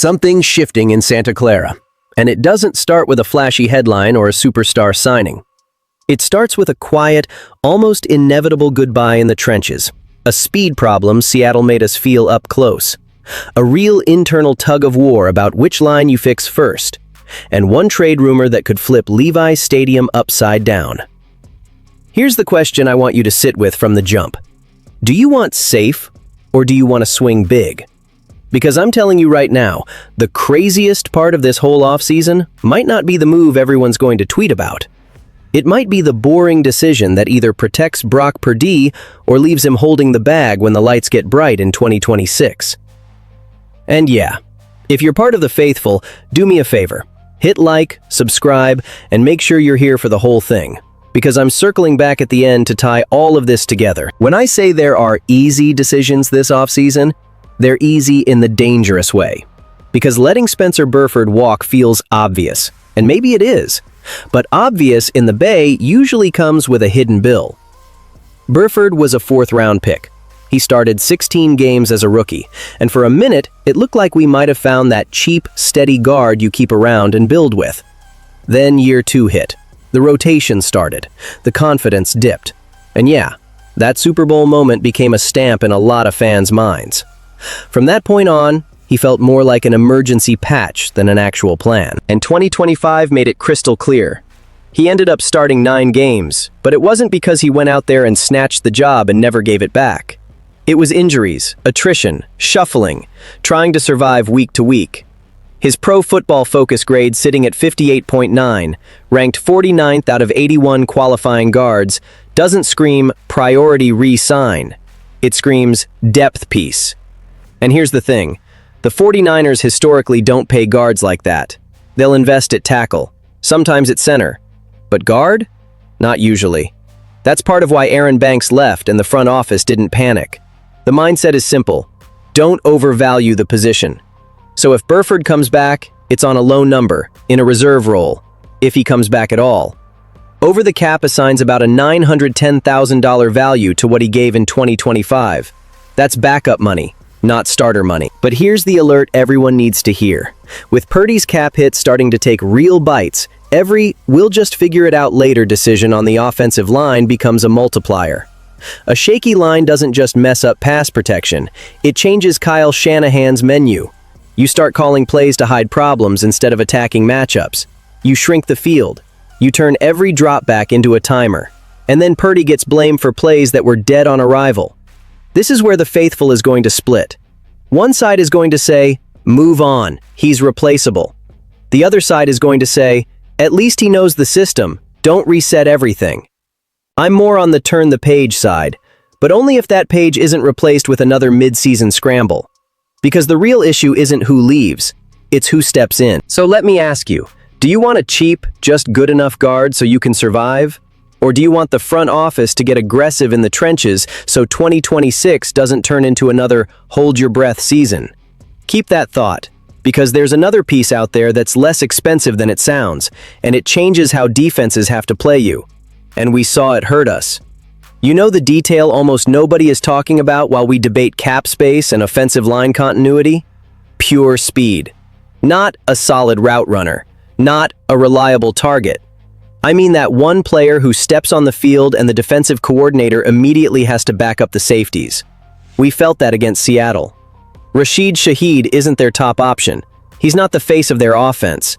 Something's shifting in Santa Clara, and it doesn't start with a flashy headline or a superstar signing. It starts with a quiet, almost inevitable goodbye in the trenches, a speed problem Seattle made us feel up close, a real internal tug-of-war about which line you fix first, and one trade rumor that could flip Levi's Stadium upside down. Here's the question I want you to sit with from the jump. Do you want safe, or do you want to swing big? Because I'm telling you right now, the craziest part of this whole offseason might not be the move everyone's going to tweet about. It might be the boring decision that either protects Brock Purdy or leaves him holding the bag when the lights get bright in 2026. And yeah, if you're part of the faithful, do me a favor. Hit like, subscribe, and make sure you're here for the whole thing, because I'm circling back at the end to tie all of this together. When I say there are easy decisions this offseason, they're easy in the dangerous way. Because letting Spencer Burford walk feels obvious, and maybe it is, but obvious in the Bay usually comes with a hidden bill. Burford was a fourth-round pick. He started 16 games as a rookie, and for a minute, it looked like we might have found that cheap, steady guard you keep around and build with. Then year 2 hit. The rotation started. The confidence dipped. And yeah, that Super Bowl moment became a stamp in a lot of fans' minds. From that point on, he felt more like an emergency patch than an actual plan. And 2025 made it crystal clear. He ended up starting 9 games, but it wasn't because he went out there and snatched the job and never gave it back. It was injuries, attrition, shuffling, trying to survive week to week. His Pro Football Focus grade sitting at 58.9, ranked 49th out of 81 qualifying guards, doesn't scream priority re-sign. It screams depth piece. And here's the thing, the 49ers historically don't pay guards like that. They'll invest at tackle, sometimes at center. But guard? Not usually. That's part of why Aaron Banks left and the front office didn't panic. The mindset is simple. Don't overvalue the position. So if Burford comes back, it's on a low number, in a reserve role, if he comes back at all. Over the cap assigns about a $910,000 value to what he gave in 2025. That's backup money, not starter money. But here's the alert everyone needs to hear. With Purdy's cap hit starting to take real bites, every "we'll just figure it out later" decision on the offensive line becomes a multiplier. A shaky line doesn't just mess up pass protection, it changes Kyle Shanahan's menu. You start calling plays to hide problems instead of attacking matchups. You shrink the field. You turn every drop back into a timer. And then Purdy gets blamed for plays that were dead on arrival. This is where the faithful is going to split. One side is going to say, move on, he's replaceable. The other side is going to say, at least he knows the system, don't reset everything. I'm more on the turn the page side, but only if that page isn't replaced with another mid-season scramble. Because the real issue isn't who leaves, it's who steps in. So let me ask you, do you want a cheap, just good enough guard so you can survive? Or do you want the front office to get aggressive in the trenches so 2026 doesn't turn into another hold your breath season? Keep that thought, because there's another piece out there that's less expensive than it sounds, and it changes how defenses have to play you. And we saw it hurt us. You know the detail almost nobody is talking about while we debate cap space and offensive line continuity? Pure speed. Not a solid route runner. Not a reliable target. I mean that one player who steps on the field and the defensive coordinator immediately has to back up the safeties. We felt that against Seattle. Rashid Shaheed isn't their top option. He's not the face of their offense.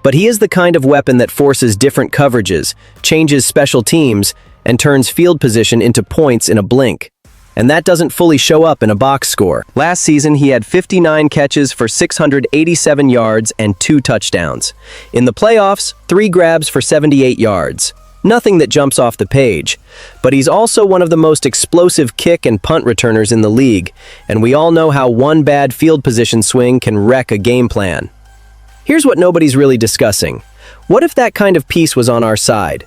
But he is the kind of weapon that forces different coverages, changes special teams, and turns field position into points in a blink. And that doesn't fully show up in a box score. Last season, he had 59 catches for 687 yards and 2 touchdowns. In the playoffs, 3 grabs for 78 yards. Nothing that jumps off the page. But he's also one of the most explosive kick and punt returners in the league, and we all know how one bad field position swing can wreck a game plan. Here's what nobody's really discussing. What if that kind of piece was on our side?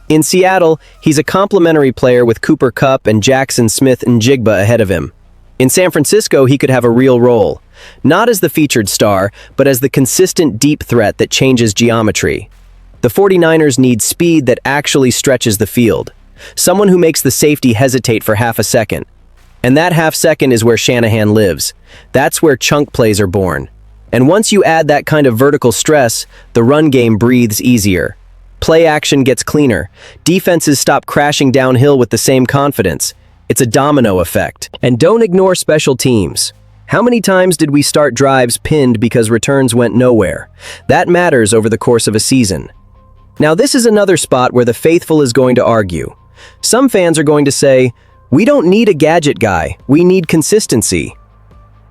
In Seattle, he's a complementary player with Cooper Kupp and Jackson Smith-Njigba ahead of him. In San Francisco, he could have a real role. Not as the featured star, but as the consistent deep threat that changes geometry. The 49ers need speed that actually stretches the field. Someone who makes the safety hesitate for half a second. And that half second is where Shanahan lives. That's where chunk plays are born. And once you add that kind of vertical stress, the run game breathes easier. Play action gets cleaner. Defenses stop crashing downhill with the same confidence. It's a domino effect. And don't ignore special teams. How many times did we start drives pinned because returns went nowhere? That matters over the course of a season. Now this is another spot where the faithful is going to argue. Some fans are going to say, "We don't need a gadget guy, we need consistency."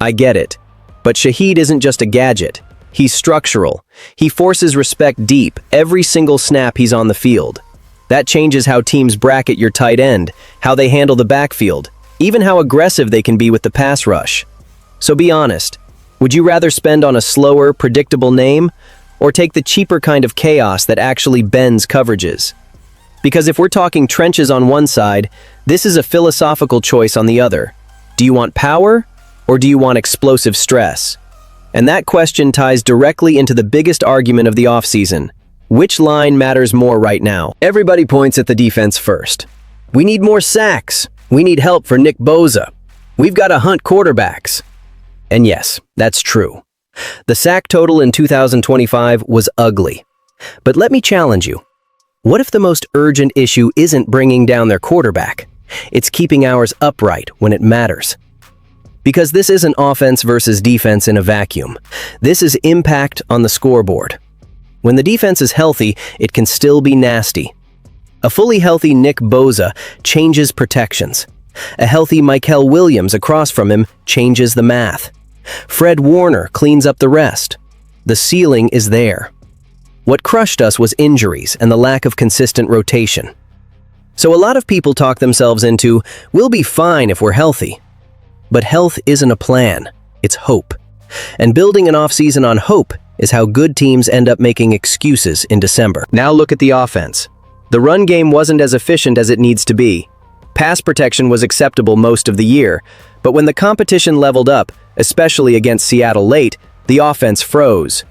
I get it. But Shaheed isn't just a gadget. He's structural. He forces respect deep every single snap he's on the field. That changes how teams bracket your tight end, how they handle the backfield, even how aggressive they can be with the pass rush. So be honest, would you rather spend on a slower, predictable name, or take the cheaper kind of chaos that actually bends coverages? Because if we're talking trenches on one side, this is a philosophical choice on the other. Do you want power, or do you want explosive stress? And that question ties directly into the biggest argument of the offseason. Which line matters more right now? Everybody points at the defense first. We need more sacks. We need help for Nick Bosa. We've got to hunt quarterbacks. And yes, that's true. The sack total in 2025 was ugly. But let me challenge you. What if the most urgent issue isn't bringing down their quarterback? It's keeping ours upright when it matters. Because this isn't offense versus defense in a vacuum. This is impact on the scoreboard. When the defense is healthy, it can still be nasty. A fully healthy Nick Bosa changes protections. A healthy Michael Williams across from him changes the math. Fred Warner cleans up the rest. The ceiling is there. What crushed us was injuries and the lack of consistent rotation. So a lot of people talk themselves into, "We'll be fine if we're healthy." But health isn't a plan, it's hope. And building an offseason on hope is how good teams end up making excuses in December. Now look at the offense. The run game wasn't as efficient as it needs to be. Pass protection was acceptable most of the year, but when the competition leveled up, especially against Seattle late, the offense froze.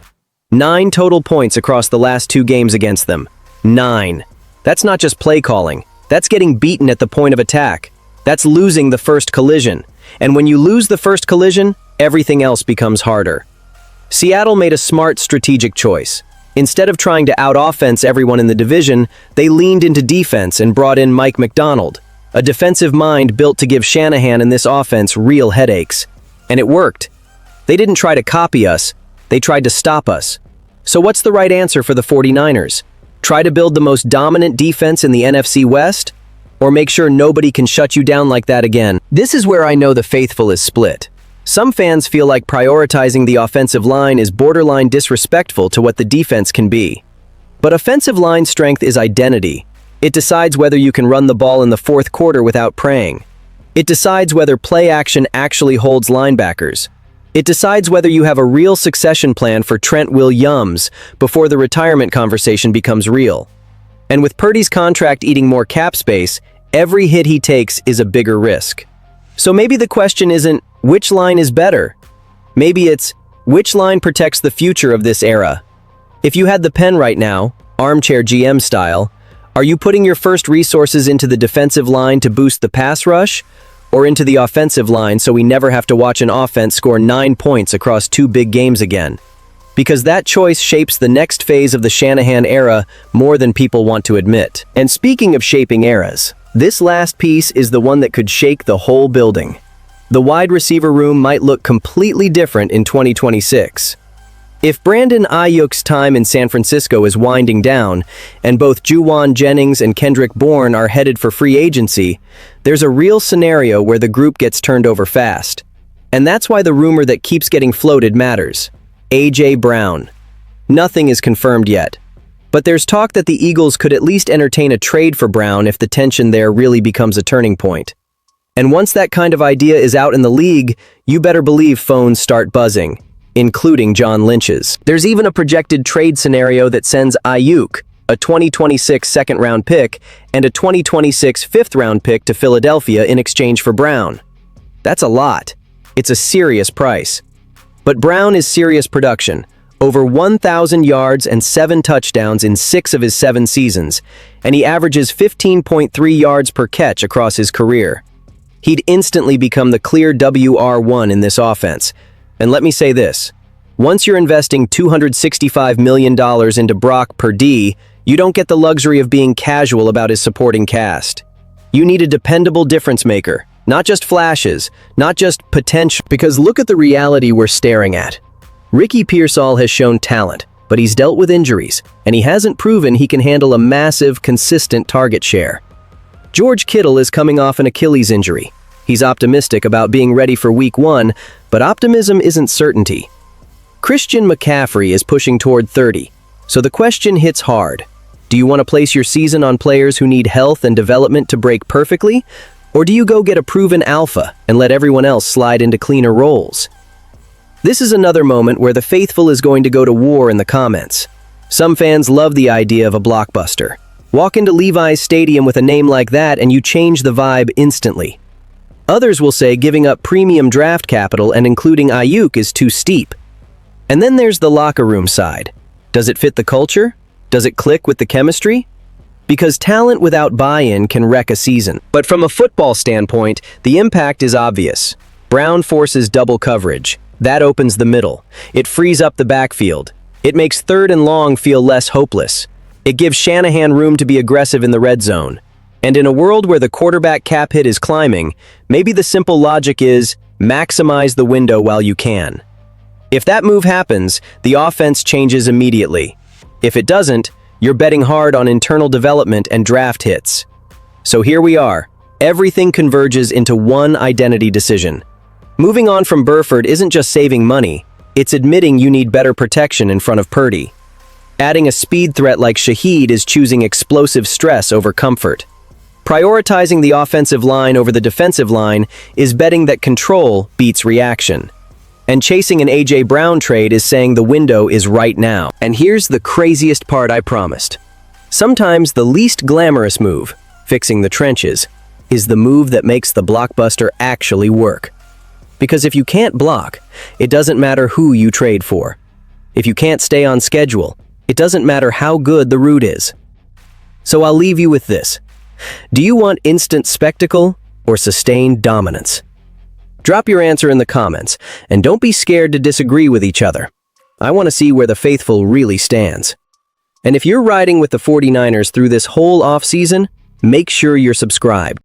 9 total points across the last 2 games against them. 9. That's not just play calling. That's getting beaten at the point of attack. That's losing the first collision. And when you lose the first collision, everything else becomes harder. Seattle made a smart strategic choice. Instead of trying to out-offense everyone in the division, they leaned into defense and brought in Mike McDonald, a defensive mind built to give Shanahan and this offense real headaches. And it worked. They didn't try to copy us, they tried to stop us. So what's the right answer for the 49ers? Try to build the most dominant defense in the NFC West? Or make sure nobody can shut you down like that again? This is where I know the faithful is split. Some fans feel like prioritizing the offensive line is borderline disrespectful to what the defense can be. But offensive line strength is identity. It decides whether you can run the ball in the fourth quarter without praying. It decides whether play action actually holds linebackers. It decides whether you have a real succession plan for Trent Williams before the retirement conversation becomes real. And with Purdy's contract eating more cap space, every hit he takes is a bigger risk. So maybe the question isn't, which line is better? Maybe it's, which line protects the future of this era? If you had the pen right now, armchair GM style, are you putting your first resources into the defensive line to boost the pass rush, or into the offensive line so we never have to watch an offense score 9 points across 2 big games again? Because that choice shapes the next phase of the Shanahan era more than people want to admit. And speaking of shaping eras, this last piece is the one that could shake the whole building. The wide receiver room might look completely different in 2026. If Brandon Ayuk's time in San Francisco is winding down, and both Juwan Jennings and Kendrick Bourne are headed for free agency, there's a real scenario where the group gets turned over fast. And that's why the rumor that keeps getting floated matters. A.J. Brown. Nothing is confirmed yet. But there's talk that the Eagles could at least entertain a trade for Brown if the tension there really becomes a turning point. And once that kind of idea is out in the league, you better believe phones start buzzing, including John Lynch's. There's even a projected trade scenario that sends Ayuk, a 2026 second-round pick, and a 2026 fifth-round pick to Philadelphia in exchange for Brown. That's a lot. It's a serious price. But Brown is serious production. Over 1,000 yards and 7 touchdowns in 6 of his 7 seasons, and he averages 15.3 yards per catch across his career. He'd instantly become the clear WR1 in this offense. And let me say this, Once you're investing $265 million into Brock Purdy, you don't get the luxury of being casual about his supporting cast. You need a dependable difference maker, not just flashes, not just potential. Because look at the reality we're staring at. Ricky Pearsall has shown talent, but he's dealt with injuries, and he hasn't proven he can handle a massive, consistent target share. George Kittle is coming off an Achilles injury. He's optimistic about being ready for Week 1, but optimism isn't certainty. Christian McCaffrey is pushing toward 30, so the question hits hard. Do you want to place your season on players who need health and development to break perfectly? Or do you go get a proven alpha and let everyone else slide into cleaner roles? This is another moment where the faithful is going to go to war in the comments. Some fans love the idea of a blockbuster. Walk into Levi's Stadium with a name like that and you change the vibe instantly. Others will say giving up premium draft capital and including Ayuk is too steep. And then there's the locker room side. Does it fit the culture? Does it click with the chemistry? Because talent without buy-in can wreck a season. But from a football standpoint, the impact is obvious. Brown forces double coverage. That opens the middle. It frees up the backfield. It makes 3rd and long feel less hopeless. It gives Shanahan room to be aggressive in the red zone. And in a world where the quarterback cap hit is climbing, maybe the simple logic is maximize the window while you can. If that move happens, the offense changes immediately. If it doesn't, you're betting hard on internal development and draft hits. So here we are. Everything converges into one identity decision. Moving on from Burford isn't just saving money, it's admitting you need better protection in front of Purdy. Adding a speed threat like Shaheed is choosing explosive stress over comfort. Prioritizing the offensive line over the defensive line is betting that control beats reaction. And chasing an A.J. Brown trade is saying the window is right now. And here's the craziest part I promised. Sometimes the least glamorous move, fixing the trenches, is the move that makes the blockbuster actually work. Because if you can't block, it doesn't matter who you trade for. If you can't stay on schedule, it doesn't matter how good the route is. So I'll leave you with this. Do you want instant spectacle or sustained dominance? Drop your answer in the comments, and don't be scared to disagree with each other. I want to see where the faithful really stands. And if you're riding with the 49ers through this whole offseason, make sure you're subscribed.